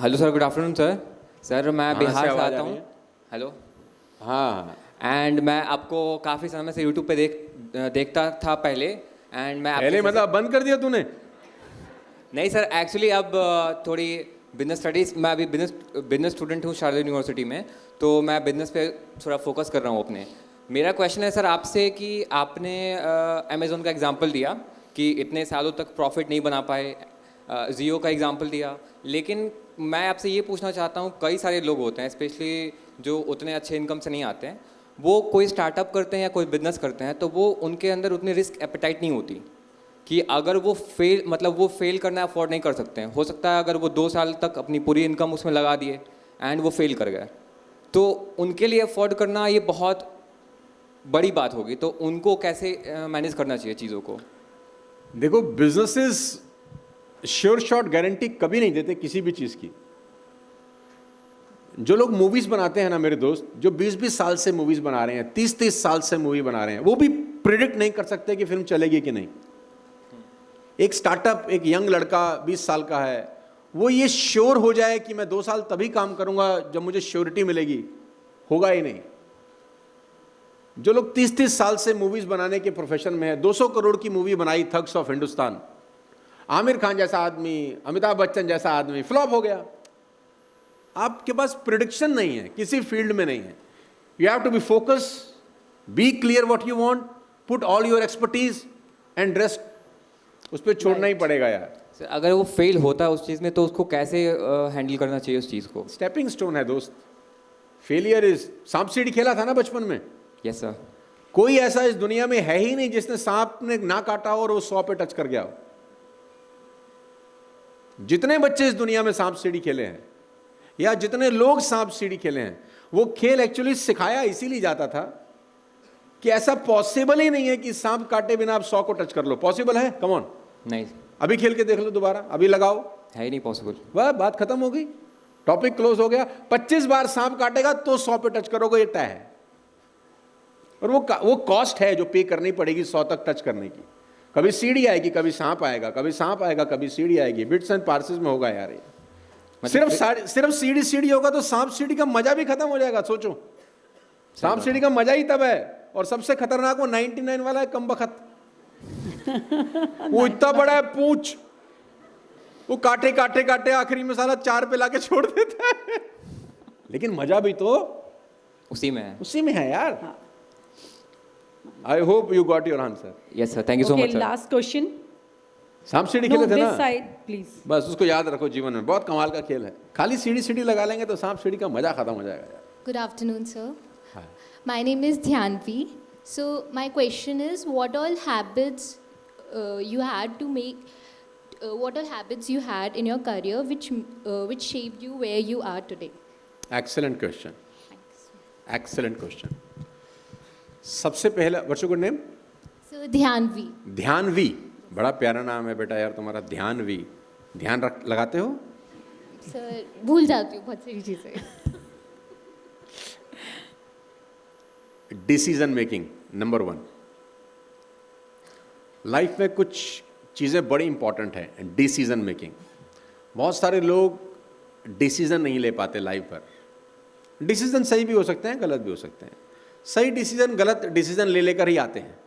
Hello sir, good afternoon sir. Sir मैं कहाँ बिहार से से आवाज़ आता आ रही हूँ। है? हेलो। हाँ। एंड मैं आपको काफ़ी समय से यूट्यूब पे देखता था पहले। एंड मैं आपके पहले मतलब बंद कर दिया तूने? नहीं सर, एक्चुअली अब थोड़ी बिजनेस स्टडीज़, मैं अभी बिजनेस स्टूडेंट हूँ शारदा यूनिवर्सिटी में, तो मैं बिजनेस पे थोड़ा फोकस कर रहा हूँ अपने। मेरा क्वेश्चन है सर आपसे कि आपने अमेज़ोन का एग्जांपल दिया कि इतने सालों तक प्रॉफिट नहीं बना पाए, जियो का एग्जांपल दिया, लेकिन मैं आपसे ये पूछना चाहता हूँ, कई सारे लोग होते हैं स्पेशली जो उतने अच्छे इनकम से नहीं आते हैं, वो कोई स्टार्टअप करते हैं या कोई बिजनेस करते हैं, तो वो उनके अंदर उतनी रिस्क एपेटाइट नहीं होती कि अगर वो फेल करना अफोर्ड नहीं कर सकते हैं। हो सकता है अगर वो 2 साल तक अपनी पूरी इनकम उसमें लगा दिए एंड वो फेल कर गए, तो उनके लिए अफोर्ड करना ये बहुत बड़ी बात होगी। तो उनको कैसे मैनेज करना चाहिए चीज़ों को? देखो, बिजनेसेस श्योर शॉट गारंटी कभी नहीं देते किसी भी चीज की। जो लोग मूवीज बनाते हैं ना मेरे दोस्त, जो 20-20 साल से मूवीज बना रहे हैं, 30-30 साल से मूवी बना रहे हैं, वो भी प्रिडिक्ट नहीं कर सकते कि फिल्म चलेगी कि नहीं। एक स्टार्टअप, एक यंग लड़का 20 साल का है, वो ये श्योर हो जाए कि मैं 2 साल तभी काम करूंगा जब मुझे श्योरिटी मिलेगी, होगा ही नहीं। जो लोग 30-30 साल से मूवीज बनाने के प्रोफेशन में है, 200 करोड़ की मूवी बनाई थग्स ऑफ हिंदुस्तान, आमिर खान जैसा आदमी, अमिताभ बच्चन जैसा आदमी, फ्लॉप हो गया। आपके पास प्रिडिक्शन नहीं है, किसी फील्ड में नहीं है। You have to be focus, be clear what you want, put all your expertise and rest उस पर छोड़ना ही पड़ेगा यार। सर अगर वो फेल होता है उस चीज़ में, तो उसको कैसे हैंडल करना चाहिए उस चीज़ को? स्टेपिंग स्टोन है दोस्त। फेलियर इज, सांप सीढ़ी खेला था ना बचपन में। Yes sir. कोई ऐसा इस दुनिया में है ही नहीं जिसने सांप ने ना काटा हो और वो 100 पे टच कर गया हो। जितने बच्चे इस दुनिया में सांप सीढ़ी खेले हैं या जितने लोग सांप सीढ़ी खेले हैं, वो खेल एक्चुअली सिखाया इसीलिए जाता था कि ऐसा पॉसिबल ही नहीं है कि सांप काटे बिना आप 100 को टच कर लो। पॉसिबल है? कम ऑन, नहीं, अभी खेल के देख लो दोबारा, अभी लगाओ, है ही नहीं पॉसिबल। वह बात खत्म हो गई, टॉपिक क्लोज हो गया। 25 बार सांप काटेगा तो 100 पे टच करोगे, ये तय है। और वो कॉस्ट है जो पे करनी पड़ेगी 100 तक टच करने की। कभी सीढ़ी आएगी, कभी सांप आएगा, कभी सांप आएगा, कभी सीढ़ी आएगी। बिट्स एंड पार्सेस में होगा यार ये। सिर्फ सीढ़ी होगा तो सांप सीढ़ी का मजा भी खत्म हो जाएगा। सोचो, सांप सीढ़ी का मजा ही तब है। और सबसे खतरनाक वो 99 वाला है, कम बखत। वो इतना बड़ा है पूंछ, वो काटे काटे काटे आखिरी में साला 4 पे लाके छोड़ देता है। लेकिन मजा भी तो उसी में है यार। I hope you got your answer. Yes sir, thank you so much sir. Last question. सांप सीढ़ी खेले थे ना? This side please. बस उसको याद रखो, जीवन में बहुत कमाल का खेल है। खाली सीढ़ी लगा लेंगे तो सांप सीढ़ी का मजा खत्म हो जाएगा यार। Good afternoon, sir. Hi. My name is Dhyanvi. So my question is, what all habits you had to make? What all habits you had in your career which shaped you where you are today? Excellent question. Thanks. Excellent question. सबसे पहला, what's your good name? So Dhyanvi. ध्यानवी, बड़ा प्यारा नाम है बेटा यार तुम्हारा, ध्यानवी। ध्यान रख लगाते हो? Sir, भूल जाती हूँ बहुत सारी चीजें. Decision making number 1। लाइफ में कुछ चीज़ें बड़ी इंपॉर्टेंट हैं। डिसीजन मेकिंग, बहुत सारे लोग डिसीजन नहीं ले पाते लाइफ पर। डिसीजन सही भी हो सकते हैं, गलत भी हो सकते हैं। सही डिसीजन, गलत डिसीजन ले लेकर ही आते हैं।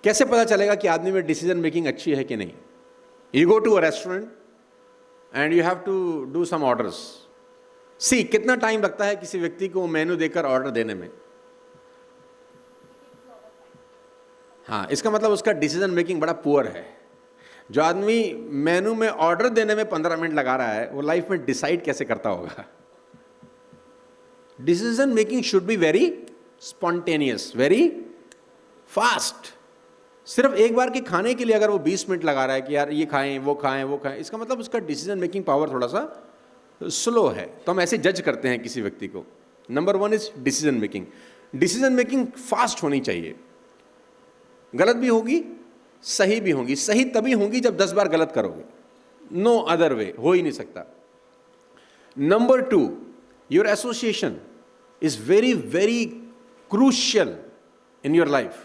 कैसे पता चलेगा कि आदमी में डिसीजन मेकिंग अच्छी है कि नहीं? You go to a restaurant and you have to do some orders. See, कितना टाइम लगता है किसी व्यक्ति को मेनू देकर ऑर्डर देने में? हाँ, इसका मतलब उसका डिसीजन मेकिंग बड़ा पुअर है। जो आदमी मेनू में ऑर्डर देने में 15 मिनट लगा रहा है, वो लाइफ में डिसाइड कैसे करता होगा? Decision making should be very spontaneous, very fast. सिर्फ एक बार के खाने के लिए अगर वो 20 मिनट लगा रहा है कि यार ये खाएं, वो खाएं, वो खाएं, इसका मतलब उसका डिसीजन मेकिंग पावर थोड़ा सा स्लो है। तो हम ऐसे जज करते हैं किसी व्यक्ति को। Number 1 is decision making. Decision making fast होनी चाहिए। गलत भी होगी, सही भी होगी। सही तभी होगी जब 10 बार गलत करोगे, नो अदर वे, हो ही नहीं सकता। Number 2, your association is very very crucial in your life.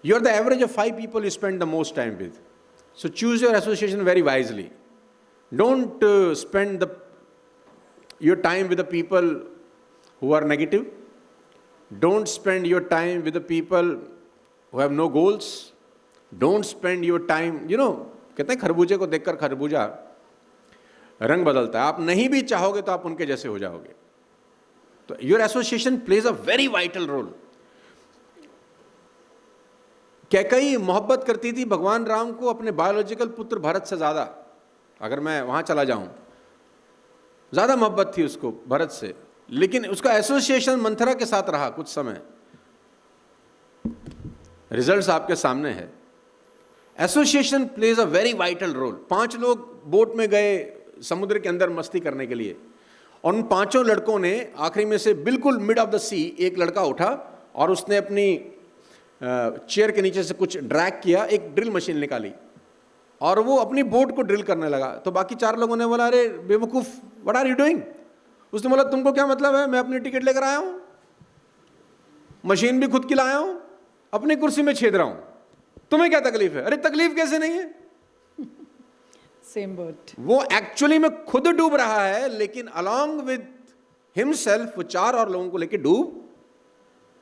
You are the average of 5 people you spend the most time with. So choose your association very wisely. Don't spend your time with the people who are negative. Don't spend your time with the people who have no goals. Don't spend your time, कहते हैं खरबूजे को देखकर खरबूजा रंग बदलता है. आप नहीं भी चाहोगे तो आप उनके जैसे हो जाओगे. तो your association plays a very vital role. Kaikeyi मोहब्बत करती थी भगवान राम को अपने बायोलॉजिकल पुत्र भरत से ज्यादा. अगर मैं वहां चला जाऊं, ज्यादा मोहब्बत थी उसको भरत से, लेकिन उसका एसोसिएशन मंथरा के साथ रहा कुछ समय. रिजल्ट्स आपके सामने है. Association plays a very vital role. 5 लोग बोट में गए समुद्र के अंदर मस्ती करने के लिए, और उन 5 लड़कों ने आखिरी में से बिल्कुल मिड ऑफ द सी एक लड़का उठा और उसने अपनी चेयर के नीचे से कुछ ड्रैग किया, एक ड्रिल मशीन निकाली और वो अपनी बोट को ड्रिल करने लगा. तो बाकी 4 लोगों ने बोला, अरे बेवकूफ, व्हाट आर यू डूइंग? उसने बोला, तुमको क्या मतलब है, मैं अपनी टिकट लेकर आया हूं, मशीन भी खुद की लाया हूं, अपनी कुर्सी में छेद रहा हूं, तुम्हें क्या तकलीफ है? अरे तकलीफ कैसे नहीं है, सेम वर्ड. वो एक्चुअली में खुद डूब रहा है, लेकिन अलॉन्ग विद हिमसेल्फ वो 4 और लोगों को लेकर डूब.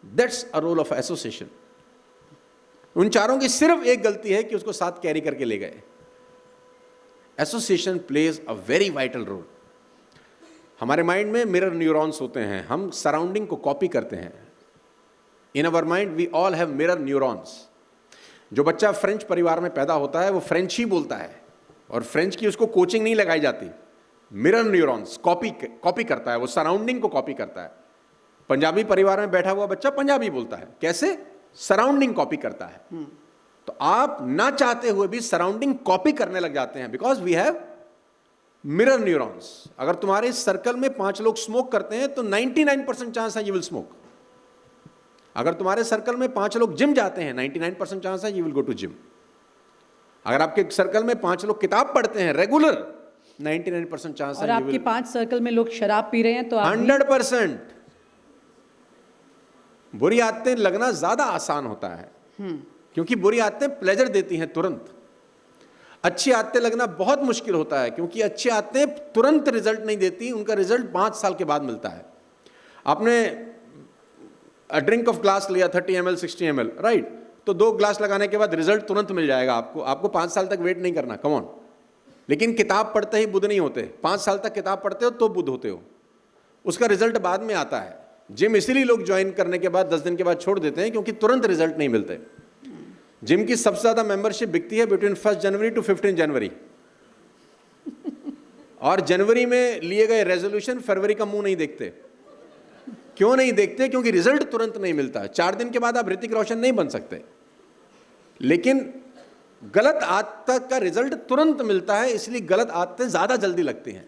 That's a role of association. उन 4 की सिर्फ एक गलती है कि उसको साथ कैरी करके ले गए. Association plays a very vital role. हमारे माइंड में मिरर न्यूरॉन्स होते हैं, हम सराउंडिंग को कॉपी करते हैं. In our mind we all have mirror neurons. जो बच्चा फ्रेंच परिवार में पैदा होता है वो फ्रेंच ही बोलता है, और फ्रेंच की उसको कोचिंग नहीं लगाई जाती. मिरर न्यूरॉन्स कॉपी करता है, वो सराउंडिंग को कॉपी करता है. पंजाबी परिवार में बैठा हुआ बच्चा पंजाबी बोलता है, कैसे? सराउंडिंग कॉपी करता है. तो आप ना चाहते हुए भी सराउंडिंग कॉपी करने लग जाते हैं, because we have mirror neurons. अगर तुम्हारे सर्कल में 5 लोग स्मोक करते हैं तो 99% चांस है यू विल स्मोक. अगर तुम्हारे सर्कल में 5 लोग जिम जाते हैं, 99% चांस है you will go to gym. अगर आपके सर्कल में 5 लोग किताब पढ़ते हैं रेगुलर, 99% चांस है. और आपके 5 सर्कल में लोग शराब पी रहे हैं तो आप 100%. बुरी आदतें लगना ज्यादा आसान होता है, क्योंकि बुरी आदतें प्लेजर देती हैं तुरंत. अच्छी आदतें लगना बहुत मुश्किल होता है, क्योंकि अच्छी आदतें तुरंत रिजल्ट नहीं देती, उनका रिजल्ट 5 साल के बाद मिलता है. आपने ड्रिंक ऑफ ग्लास लिया 30 ml 60 ml, राइट? तो 2 ग्लास लगाने के बाद रिजल्ट तुरंत मिल जाएगा आपको 5 साल तक वेट नहीं करना. Come on. लेकिन किताब पढ़ते ही बुद्ध नहीं होते. 5 साल तक किताब पढ़ते हो तो बुद्ध होते हो, उसका रिजल्ट बाद में आता है. जिम इसीलिए लोग ज्वाइन करने के बाद 10 दिन के बाद छोड़ देते हैं, क्योंकि तुरंत रिजल्ट नहीं मिलते. जिम की सबसे ज्यादा मेंबरशिप बिकती है बिटवीन 1 जनवरी टू 15 जनवरी, और जनवरी में लिए गए रेजोल्यूशन फरवरी का मुंह नहीं देखते. क्यों नहीं देखते? क्योंकि रिजल्ट तुरंत नहीं मिलता. 4 दिन के बाद आप ऋतिक रोशन नहीं बन सकते, लेकिन गलत आदत का रिजल्ट तुरंत मिलता है, इसलिए गलत आदतें ज्यादा जल्दी लगती हैं.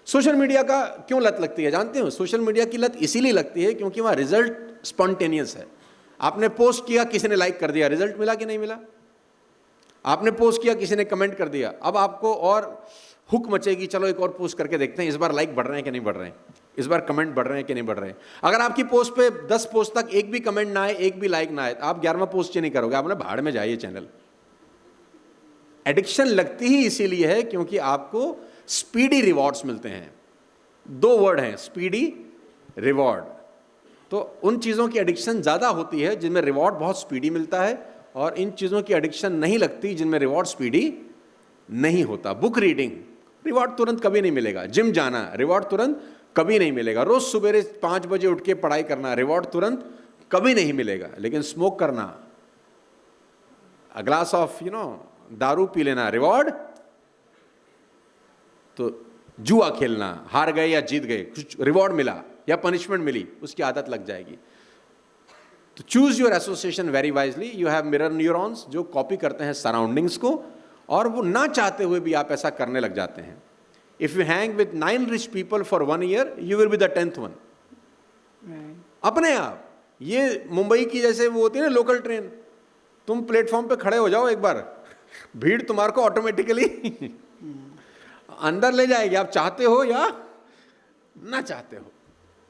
सोशल मीडिया का क्यों लत लगती है जानते हो? सोशल मीडिया की लत इसीलिए लगती है क्योंकि वहां रिजल्ट स्पॉन्टेनियस है. आपने पोस्ट किया, किसी ने लाइक कर दिया, रिजल्ट मिला कि नहीं मिला? आपने पोस्ट किया, किसी ने कमेंट कर दिया, अब आपको और हुक मचेगी, चलो एक और पोस्ट करके देखते हैं इस बार लाइक बढ़ रहे हैं कि नहीं बढ़ रहे हैं, इस बार कमेंट बढ़ रहे हैं कि नहीं बढ़ रहे हैं. अगर आपकी पोस्ट पे 10 पोस्ट तक एक भी कमेंट ना आए, एक भी लाइक ना आए, आप 11वां पोस्ट ही नहीं करोगे, आपने भाड़ में जाइए चैनल. एडिक्शन लगती ही इसीलिए है क्योंकि आपको स्पीडी रिवॉर्ड्स मिलते हैं. 2 वर्ड हैं, स्पीडी, रिवॉर्ड. तो उन चीज़ों की एडिक्शन ज़्यादा होती है जिनमें रिवॉर्ड बहुत स्पीडी मिलता है, और इन चीज़ों की एडिक्शन नहीं लगती जिनमें रिवॉर्ड स्पीडी नहीं होता. बुक रीडिंग, रिवॉर्ड तुरंत कभी नहीं मिलेगा. जिम जाना, रिवॉर्ड तुरंत कभी नहीं मिलेगा. रोज सवेरे 5 बजे उठ के पढ़ाई करना, रिवॉर्ड तुरंत कभी नहीं मिलेगा. लेकिन स्मोक करना, अ ग्लास ऑफ दारू पी लेना, रिवॉर्ड. तो जुआ खेलना, हार गए या जीत गए, कुछ रिवॉर्ड मिला या पनिशमेंट मिली, उसकी आदत लग जाएगी. तो choose your association very wisely. You have mirror neurons जो कॉपी करते हैं सराउंडिंग्स को, और वो ना चाहते हुए भी आप ऐसा करने लग जाते हैं. If you hang with 9 rich people for 1 year, you will be the 10th one. अपने आप. ये मुंबई की जैसे वो होती है ना लोकल ट्रेन, तुम प्लेटफॉर्म पे खड़े हो जाओ एक बार, भीड़ तुम्हारे को ऑटोमेटिकली अंदर ले जाएगी, आप चाहते हो या ना चाहते हो.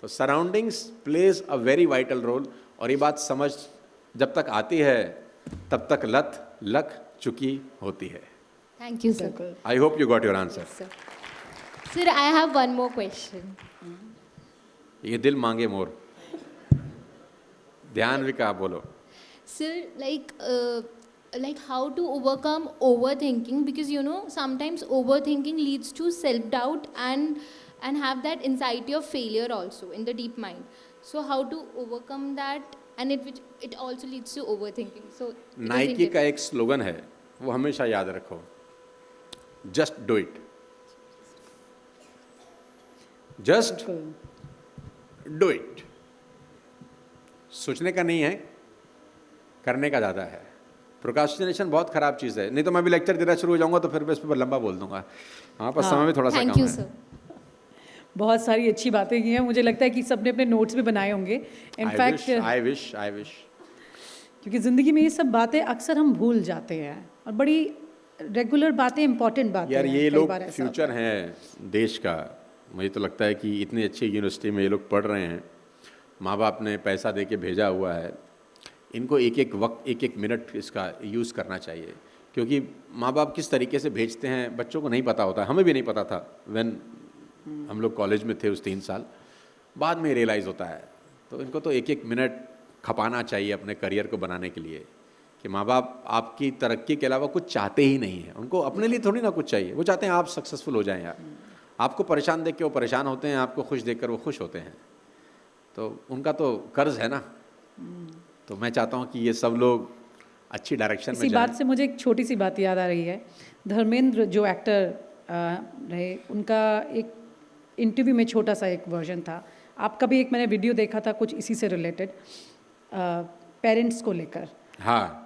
तो surroundings plays a very vital role. और ये बात समझ जब तक आती है तब तक लत लग चुकी होती है. Thank you, sir. बिल्कुल I hope you got your answer. Sir. Sir, I have one more question. ये दिल मांगे मोर. ध्यान विका बोलो. Sir, like how to overcome overthinking, because you know sometimes overthinking leads to self doubt and have that anxiety of failure also in the deep mind. So how to overcome that, and it also leads to overthinking. So it is Nike का inter- एक slogan है, वो हमेशा याद रखो. Just do it. Just बिल्कुल do it. सोचने का नहीं है, करने का ज़्यादा है. प्रोक्रास्टिनेशन बहुत खराब चीज़ है. नहीं तो मैं भी लेक्चर देना शुरू हो जाऊंगा तो फिर मैं इस पर लंबा बोल दूंगा. हाँ, पर समय भी थोड़ा सा Thank कम you, है. sir. बहुत सारी अच्छी बातें की हैं, मुझे लगता है कि सबने अपने नोट्स भी बनाए होंगे इनफैक्ट, आई विश. क्योंकि ज़िंदगी में ये सब बातें अक्सर हम भूल जाते हैं और बड़ी रेगुलर बातें, इंपॉर्टेंट बातें यार हैं. ये कई लोग बार ऐसा फ्यूचर होता है. हैं देश का. मुझे तो लगता है कि इतनी अच्छी यूनिवर्सिटी में ये लोग पढ़ रहे हैं. माँ बाप ने पैसा दे के भेजा हुआ है. इनको एक एक वक्त, एक एक मिनट इसका यूज़ करना चाहिए. क्योंकि माँ बाप किस तरीके से भेजते हैं बच्चों को नहीं पता होता. हमें भी नहीं पता था व्हेन हम लोग कॉलेज में थे उस 3 साल. बाद में रियलाइज़ होता है. तो इनको तो एक एक मिनट खपाना चाहिए अपने करियर को बनाने के लिए. कि माँ बाप आपकी तरक्की के अलावा कुछ चाहते ही नहीं हैं. उनको अपने लिए थोड़ी ना कुछ चाहिए. वो चाहते हैं आप सक्सेसफुल हो जाएं यार. आपको परेशान देख के वो परेशान होते हैं, आपको खुश देख कर वो खुश होते हैं. तो उनका तो कर्ज है ना. तो मैं चाहता हूँ कि ये सब लोग अच्छी डायरेक्शन में इसी जाएं. बात से मुझे एक छोटी सी बात याद आ रही है. धर्मेंद्र जो एक्टर रहे, उनका एक इंटरव्यू में छोटा सा एक वर्जन था. आपका भी एक मैंने वीडियो देखा था कुछ इसी से रिलेटेड, पेरेंट्स को लेकर. हाँ,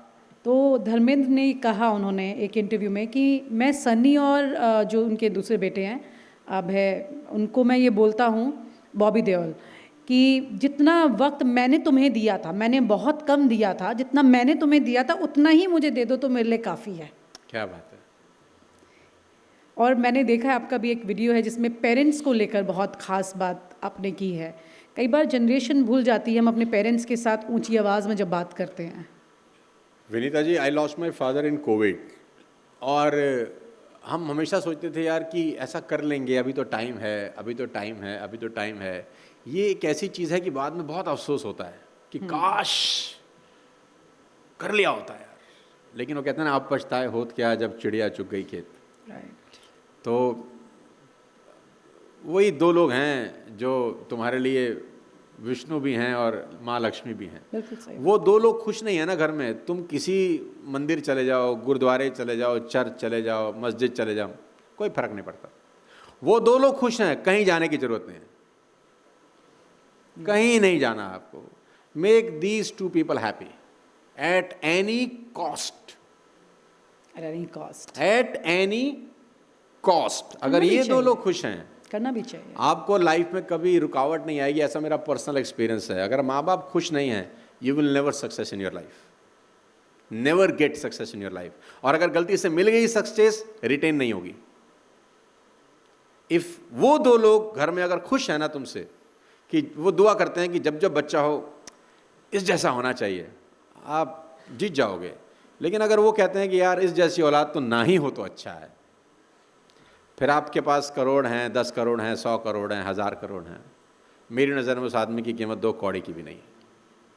तो धर्मेंद्र ने कहा उन्होंने एक इंटरव्यू में कि मैं सनी और जो उनके दूसरे बेटे हैं अब है, उनको मैं ये बोलता हूँ, बॉबी देओल, कि जितना वक्त मैंने तुम्हें दिया था, मैंने बहुत कम दिया था, जितना मैंने तुम्हें दिया था उतना ही मुझे दे दो तो मेरे लिए काफ़ी है. क्या बात है. और मैंने देखा है आपका भी एक वीडियो है जिसमें पेरेंट्स को लेकर बहुत ख़ास बात आपने की है. कई बार जनरेशन भूल जाती है हम अपने पेरेंट्स के साथ ऊंची आवाज़ में जब बात करते हैं. Vinita ji, I lost my father in COVID. और हम हमेशा सोचते थे यार कि ऐसा कर लेंगे, अभी तो टाइम है, अभी तो टाइम है, अभी तो टाइम है. ये एक ऐसी चीज़ है कि बाद में बहुत अफसोस होता है कि काश कर लिया होता यार. लेकिन वो कहते हैं ना, आप पछताए होत क्या जब चिड़िया चुग गई खेत. राइट. तो वही 2 लोग हैं जो तुम्हारे लिए विष्णु भी हैं और माँ लक्ष्मी भी हैं. बिल्कुल सही. वो 2 लोग खुश नहीं है ना घर में. तुम किसी मंदिर चले जाओ, गुरुद्वारे चले जाओ, चर्च चले जाओ, मस्जिद चले जाओ, कोई फर्क नहीं पड़ता. वो 2 लोग खुश हैं, कहीं जाने की जरूरत नहीं है. कहीं नहीं जाना आपको. Make these 2 people happy at any cost. At any cost. At any cost. अगर करना भी ये 2 चाहिए. लोग खुश हैं, करना भी चाहिए. आपको लाइफ में कभी रुकावट नहीं आएगी. ऐसा मेरा पर्सनल एक्सपीरियंस है. अगर माँ बाप खुश नहीं हैं, you will never success in your life. Never get success in your life. और अगर गलती से मिल गई सक्सेस, रिटेन नहीं होगी. इफ वो 2 लोग घर में अगर खुश है ना तुमसे, कि वो दुआ करते हैं कि जब जब बच्चा हो इस जैसा होना चाहिए, आप जीत जाओगे. लेकिन अगर वो कहते हैं कि यार इस जैसी औलाद तो ना ही हो तो अच्छा है, फिर आपके पास करोड़ हैं, 10 करोड़ हैं, 100 करोड़ हैं, 1000 करोड़ हैं, मेरी नज़र में उस आदमी की कीमत 2 कौड़ी की भी नहीं.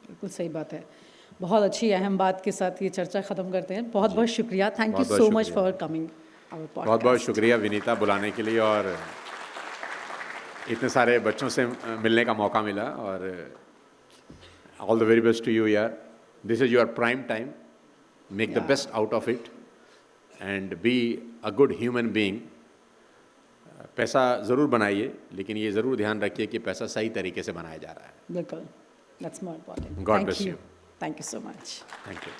बिल्कुल सही बात है. बहुत अच्छी अहम बात के साथ ये चर्चा ख़त्म करते हैं. बहुत बहुत शुक्रिया. थैंक यू बहुत-बहुत सो मच शुक्रिया. फॉर कमिंग आवर बहुत बहुत पॉडकास्ट. शुक्रिया विनीता बुलाने के लिए, और इतने सारे बच्चों से मिलने का मौका मिला. और all the very best to you यार. This is your prime time. Make the Yeah. Best out of it and be a good human being. पैसा ज़रूर बनाइए, लेकिन ये ज़रूर ध्यान रखिए कि पैसा सही तरीके से बनाया जा रहा है. बिल्कुल. That's more important. God bless you. Thank you so much. Thank you.